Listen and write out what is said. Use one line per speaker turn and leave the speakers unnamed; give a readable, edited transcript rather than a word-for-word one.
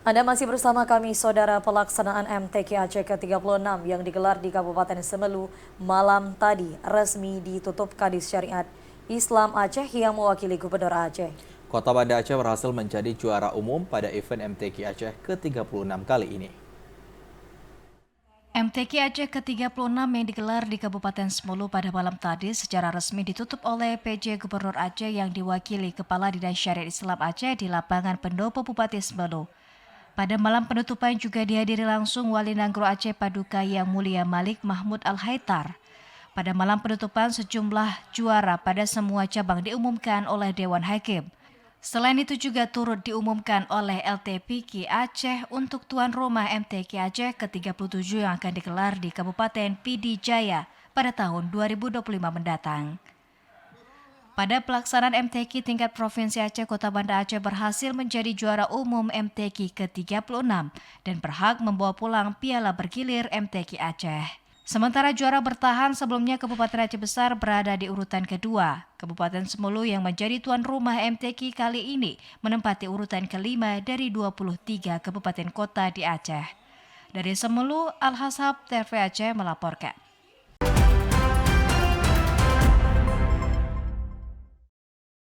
Anda masih bersama kami, Saudara. Pelaksanaan MTQ Aceh ke-36 yang digelar di Kabupaten Semelu malam tadi resmi ditutup Kadis Syariat Islam Aceh yang mewakili Gubernur Aceh.
Kota Banda Aceh berhasil menjadi juara umum pada event MTQ Aceh ke-36 kali ini.
MTQ Aceh ke-36 yang digelar di Kabupaten Semelu pada malam tadi secara resmi ditutup oleh PJ Gubernur Aceh yang diwakili Kepala Dinas Syariat Islam Aceh di lapangan Pendopo Bupati Semelu. Pada malam penutupan juga dihadiri langsung Wali Nanggro Aceh Paduka Yang Mulia Malik Mahmud Al-Haitar. Pada malam penutupan sejumlah juara pada semua cabang diumumkan oleh Dewan Hakim. Selain itu juga turut diumumkan oleh LTPQ Aceh untuk tuan rumah MTQ Aceh ke-37 yang akan digelar di Kabupaten Pidi Jaya pada tahun 2025 mendatang. Pada pelaksanaan MTQ tingkat Provinsi Aceh, Kota Banda Aceh berhasil menjadi juara umum MTQ ke-36 dan berhak membawa pulang piala bergilir MTQ Aceh. Sementara juara bertahan sebelumnya Kabupaten Aceh Besar berada di urutan kedua. Kabupaten Semelu yang menjadi tuan rumah MTQ kali ini menempati urutan kelima dari 23 kabupaten kota di Aceh. Dari Semelu, Al-Hasab TV Aceh melaporkan.